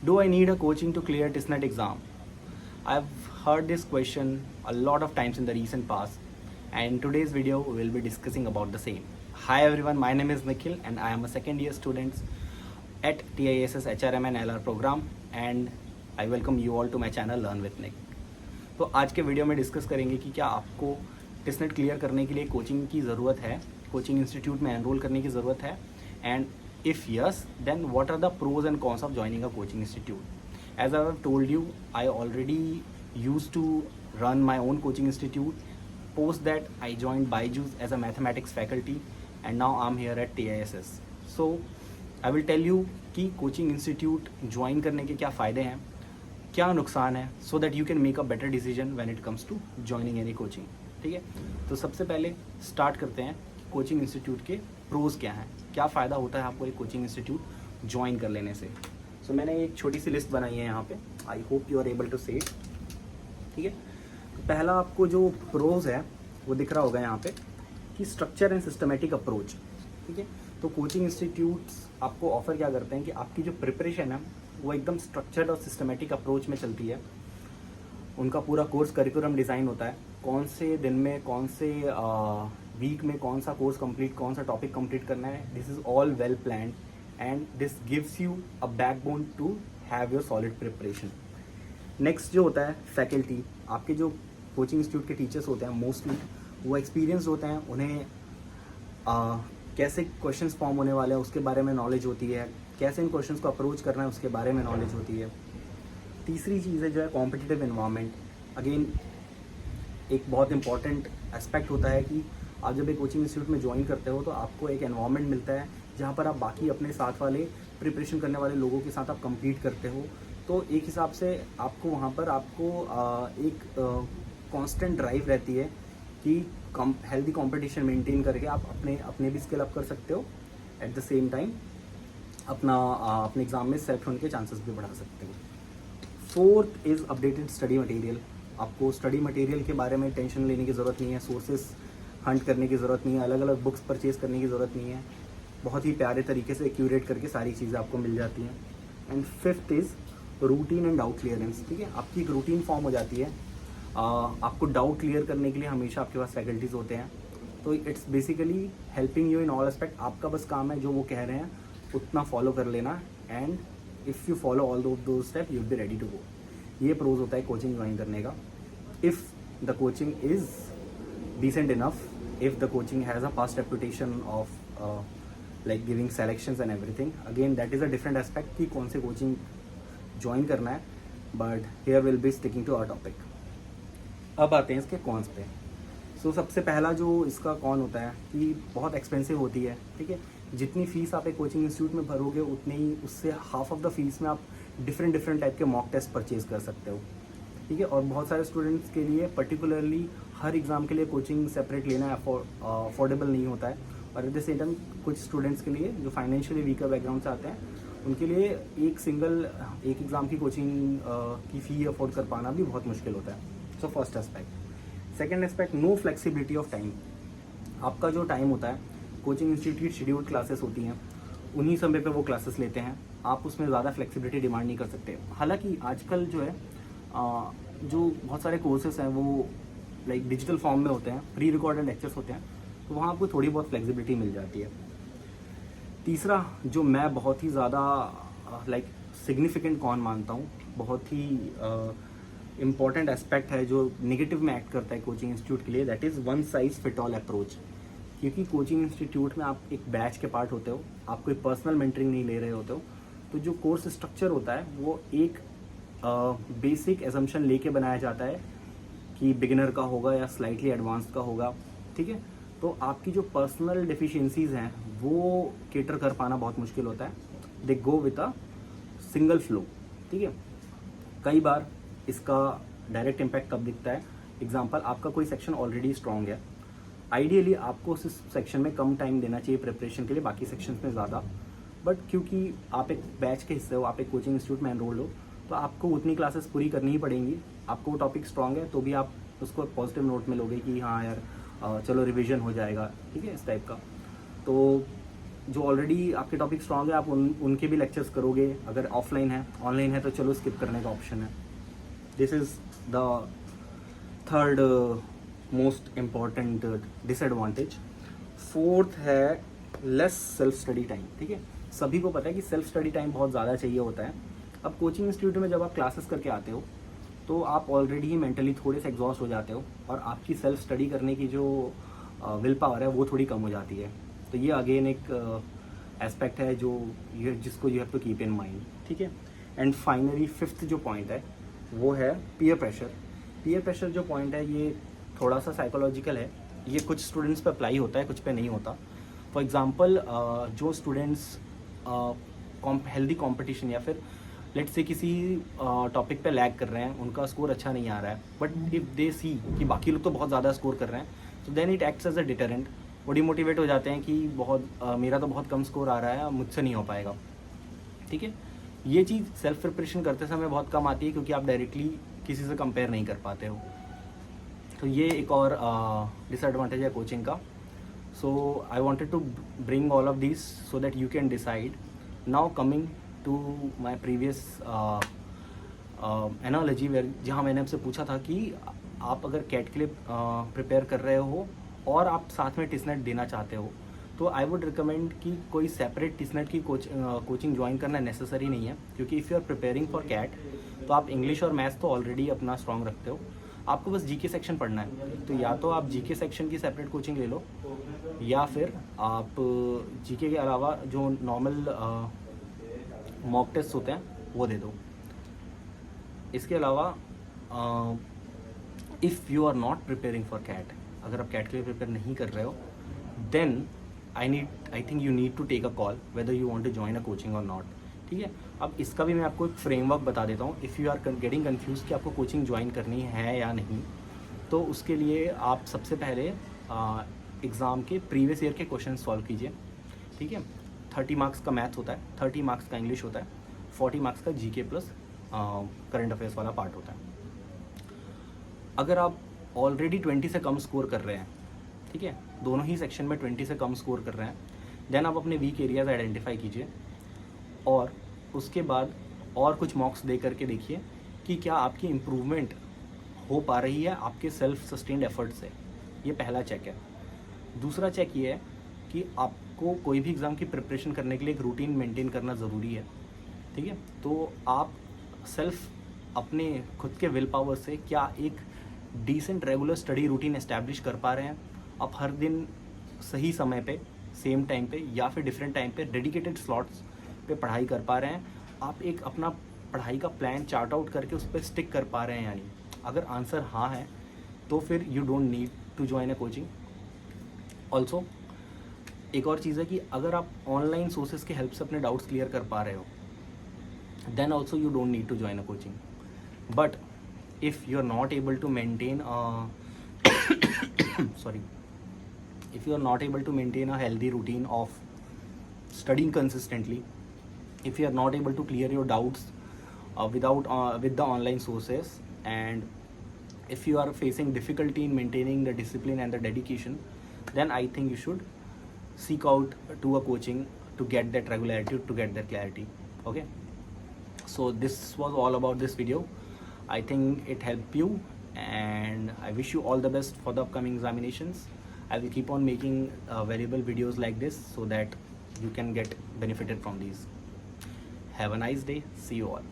Do I need a coaching to clear TISNET exam? I've heard this question a lot of times in the recent past, and in today's video we will be discussing about the same. Hi everyone, my name is Nikhil and I am a second year student at TISS HRM and LR program, and I welcome you all to my channel Learn with Nick. तो आज के video में discuss करेंगे कि क्या आपको टिस्नेट clear करने के लिए कोचिंग की ज़रूरत है, कोचिंग इंस्टीट्यूट में एनरोल करने की ज़रूरत है, and if yes then what are the pros and cons of joining a coaching institute. As I have told you, I already used to run my own coaching institute. Post that, I joined Byju's as a mathematics faculty, and now I'm here at TISS. So, I will tell you कि coaching institute join करने के क्या फ़ायदे हैं, क्या नुकसान है, so that you can make a better decision when it comes to joining any coaching. ठीक है, तो सबसे पहले स्टार्ट करते हैं कि कोचिंग इंस्टीट्यूट के प्रोज क्या हैं, क्या फ़ायदा होता है आपको एक कोचिंग इंस्टीट्यूट ज्वाइन कर लेने से. सो मैंने एक छोटी सी लिस्ट बनाई है यहाँ पे. I hope you are able to see it. ठीक है, तो पहला आपको जो प्रोज है वो दिख रहा होगा यहाँ पे कि स्ट्रक्चर एंड सिस्टमेटिक अप्रोच. ठीक है, तो कोचिंग इंस्टीट्यूट्स आपको ऑफर क्या करते हैं कि आपकी जो प्रिपरेशन है वो एकदम स्ट्रक्चर्ड और सिस्टमेटिक अप्रोच में चलती है. उनका पूरा कोर्स करिकुलम डिज़ाइन होता है, कौन से दिन में, कौन से वीक में कौन सा कोर्स कंप्लीट, कौन सा टॉपिक कंप्लीट करना है. This is all well planned and this gives you a backbone to have your solid preparation. Next जो होता है फैकल्टी, आपके जो कोचिंग इंस्टीट्यूट के टीचर्स होते हैं मोस्टली वो एक्सपीरियंस होते हैं. उन्हें कैसे क्वेश्चंस फॉर्म होने वाले हैं उसके बारे में नॉलेज होती है, कैसे इन क्वेश्चंस को अप्रोच करना है उसके बारे में नॉलेज होती है. तीसरी चीज़ है जो है कॉम्पिटिटिव इन्वायरमेंट. अगेन एक बहुत इंपॉर्टेंट एस्पेक्ट होता है कि आप जब एक कोचिंग इंस्टीट्यूट में ज्वाइन करते हो तो आपको एक एनवायरनमेंट मिलता है जहाँ पर आप बाकी अपने साथ वाले प्रिपरेशन करने वाले लोगों के साथ आप compete करते हो. तो एक हिसाब से आपको वहाँ पर आपको एक कांस्टेंट ड्राइव रहती है कि हेल्दी कंपटीशन मेंटेन करके आप अपने भी स्किल अप कर सकते हो, एट द सेम टाइम अपने एग्ज़ाम में सेलेक्ट होने के चांसेस भी बढ़ा सकते हो. Fourth is updated study material. आपको स्टडी मटेरियल के बारे में टेंशन लेने की ज़रूरत नहीं है, सोर्सेज हंट करने की ज़रूरत नहीं है, अलग अलग बुक्स परचेज़ करने की ज़रूरत नहीं है. बहुत ही प्यारे तरीके से क्यूरेट करके सारी चीज़ें आपको मिल जाती हैं. And fifth is routine and doubt clearance. ठीक है, आपकी एक रूटीन फॉर्म हो जाती है. आपको डाउट क्लियर करने के लिए हमेशा आपके पास फैकल्टीज़ होते हैं. तो it's basically helping you in all aspect. आपका बस काम है जो वो कह रहे हैं उतना फॉलो कर लेना, and if you follow all those step you be ready to go. ये प्रोज होता है कोचिंग ज्वाइन करने का. If the coaching is decent enough, if the coaching has a past reputation of like giving selections and everything. Again that is a different aspect कि कौन से coaching join करना है, but here we'll be sticking to our topic. अब आते हैं इसके cons पे. सो सबसे पहला जो इसका कॉन होता है कि बहुत एक्सपेंसिव होती है. ठीक है, जितनी फ़ीस आप एक कोचिंग इंस्टीट्यूट में भरोगे उतनी ही उससे हाफ ऑफ द फीस में आप डिफरेंट टाइप के मॉक टेस्ट परचेज कर सकते हो. ठीक है, और बहुत सारे स्टूडेंट्स के लिए पर्टिकुलरली हर एग्ज़ाम के लिए कोचिंग सेपरेट लेना अफोर्डेबल नहीं होता है. और एट द सेम टाइम कुछ स्टूडेंट्स के लिए जो फाइनेंशियली वीकर बैकग्राउंड से आते हैं उनके लिए एक एग्ज़ाम की कोचिंग की फ़ी अफोर्ड कर पाना भी बहुत मुश्किल होता है. So first aspect. Second aspect, no flexibility of time. आपका जो टाइम होता है, कोचिंग इंस्टीट्यूट शेड्यूल्ड क्लासेस होती हैं, उन्हीं समय पे वो क्लासेस लेते हैं. आप उसमें ज़्यादा फ्लेक्सिबिलिटी डिमांड नहीं कर सकते. हालांकि आजकल जो है जो बहुत सारे कोर्सेस हैं वो लाइक डिजिटल फॉर्म में होते हैं, प्री रिकॉर्डेड लेक्चर्स होते हैं, तो वहाँ आपको थोड़ी बहुत फ्लेक्सिबिलिटी मिल जाती है. तीसरा जो मैं बहुत ही ज़्यादा लाइक सिग्निफिकेंट कॉन मानता हूँ, बहुत ही इम्पॉर्टेंट एस्पेक्ट है जो नेगेटिव में एक्ट करता है कोचिंग इंस्टीट्यूट के लिए, that is one size fit all approach. क्योंकि कोचिंग इंस्टीट्यूट में आप एक बैच के पार्ट होते हो, आप कोई पर्सनल मेंटरिंग नहीं ले रहे होते हो. तो जो कोर्स स्ट्रक्चर होता है वो एक बेसिक एजम्पशन लेके बनाया जाता है कि बिगिनर का होगा या स्लाइटली एडवांस्ड का होगा. ठीक है, तो आपकी जो पर्सनल डिफिशिएंसीज़ हैं वो केटर कर पाना बहुत मुश्किल होता है. They go with a single flow. ठीक है, कई बार इसका डायरेक्ट इम्पैक्ट कब दिखता है. एग्जांपल, आपका कोई सेक्शन ऑलरेडी स्ट्रॉन्ग है, आइडियली आपको उस सेक्शन में कम टाइम देना चाहिए प्रिपरेशन के लिए, बाकी सेक्शंस में ज़्यादा. बट क्योंकि आप एक बैच के हिस्से हो, आप एक कोचिंग इंस्टीट्यूट में एनरोल हो, तो आपको उतनी क्लासेस पूरी करनी ही पड़ेंगी. आपको वो टॉपिक स्ट्रॉन्ग है तो भी आप उसको पॉजिटिव नोट में लोगे कि हाँ यार चलो रिवीजन हो जाएगा. ठीक है, इस टाइप का. तो जो ऑलरेडी आपके टॉपिक स्ट्रांग है आप उनके भी लेक्चर्स करोगे. अगर ऑफलाइन है, ऑनलाइन है तो चलो स्किप करने का ऑप्शन है. This is the third most important disadvantage. Fourth है लेस सेल्फ स्टडी टाइम. ठीक है, सभी को पता है कि सेल्फ स्टडी टाइम बहुत ज़्यादा चाहिए होता है. अब कोचिंग इंस्टीट्यूट में जब आप क्लासेस करके आते हो तो आप ऑलरेडी ही मेंटली थोड़े से एग्जॉस्ट हो जाते हो और आपकी सेल्फ स्टडी करने की जो विल पावर है वो थोड़ी कम हो जाती है. तो ये अगेन एक एस्पेक्ट है जो जिसको you have to keep in mind. ठीक है. एंड फाइनली फिफ्थ जो पॉइंट है वो है पीयर प्रेशर. पीयर प्रेशर जो पॉइंट है ये थोड़ा सा साइकोलॉजिकल है. ये कुछ स्टूडेंट्स पे अप्लाई होता है, कुछ पे नहीं होता. फॉर एग्जांपल जो स्टूडेंट्स हेल्दी कंपटीशन या फिर लेट्स से किसी टॉपिक पे लैग कर रहे हैं, उनका स्कोर अच्छा नहीं आ रहा है, बट इफ़ दे सी कि बाकी लोग तो बहुत ज़्यादा स्कोर कर रहे हैं, तो then it acts as a deterrent. वो डिमोटिवेट हो जाते हैं कि मेरा तो बहुत कम स्कोर आ रहा है, मुझसे नहीं हो पाएगा. ठीक है, ये चीज़ सेल्फ प्रिपरेशन करते समय बहुत कम आती है क्योंकि आप डायरेक्टली किसी से कंपेयर नहीं कर पाते हो. तो ये एक और डिसएडवांटेज है कोचिंग का. So I wanted to bring all of this so that you can decide. Now coming to my previous analogy where, जहाँ मैंने आपसे पूछा था कि आप अगर कैट के लिए प्रिपेयर कर रहे हो और आप साथ में टिसनेट देना चाहते हो, तो आई वुड रिकमेंड कि कोई सेपरेट टिसनेट की कोचिंग ज्वाइन करना नेसेसरी नहीं है. क्योंकि if you are preparing for CAT तो आप इंग्लिश और मैथ्स तो ऑलरेडी अपना स्ट्रॉन्ग रखते हो, आपको बस जीके सेक्शन पढ़ना है. तो या तो आप जीके सेक्शन की सेपरेट कोचिंग ले लो, या फिर आप जीके के अलावा जो नॉर्मल मॉक टेस्ट होते हैं वो दे दो. इसके अलावा if you are not preparing for CAT, अगर आप कैट के लिए प्रिपेयर नहीं कर रहे हो, then I think you need to take a call whether you want to join a coaching और नॉट. ठीक है, अब इसका भी मैं आपको एक फ्रेमवर्क बता देता हूँ. If you are getting confuse कि आपको कोचिंग ज्वाइन करनी है या नहीं, तो उसके लिए आप सबसे पहले एग्ज़ाम के प्रीवियस ईयर के क्वेश्चन सॉल्व कीजिए. ठीक है, 30 मार्क्स का मैथ्स होता है, 30 मार्क्स का इंग्लिश होता है, 40 मार्क्स का जीके प्लस करंट अफेयर्स वाला पार्ट होता है. अगर आप ऑलरेडी 20 से कम स्कोर कर रहे हैं, ठीक है, दोनों ही सेक्शन में 20 से कम स्कोर कर रहे हैं, देन आप अपने वीक एरियाज आइडेंटिफाई कीजिए और उसके बाद और कुछ मॉक्स दे करके देखिए कि क्या आपकी इम्प्रूवमेंट हो पा रही है आपके सेल्फ सस्टेन्ड एफर्ट से. ये पहला चेक है. दूसरा चेक ये है कि आपको कोई भी एग्ज़ाम की प्रिपरेशन करने के लिए एक रूटीन मेंटेन करना ज़रूरी है. ठीक है, तो आप सेल्फ अपने खुद के विल पावर से क्या एक decent regular study routine establish कर पा रहे हैं. आप हर दिन सही समय पे, सेम टाइम पे या फिर डिफरेंट टाइम पे डेडिकेटेड स्लॉट्स पे पढ़ाई कर पा रहे हैं. आप एक अपना पढ़ाई का प्लान चार्ट आउट करके उस पर स्टिक कर पा रहे हैं. यानी अगर आंसर हाँ है तो फिर you don't need to join a coaching. Also एक और चीज़ है कि अगर आप ऑनलाइन सोर्सेज के हेल्प से अपने डाउट्स क्लियर कर पा रहे हो, then also you don't need to join a coaching. But if you are not able to maintain if you are not able to maintain a healthy routine of studying consistently, if you are not able to clear your doubts with the online sources, and if you are facing difficulty in maintaining the discipline and the dedication, then I think you should seek out to a coaching to get that regularity, to get that clarity. Okay, so this was all about this video. I think it helped you, and I wish you all the best for the upcoming examinations. I will keep on making valuable videos like this so that you can get benefited from these. Have a nice day. See you all.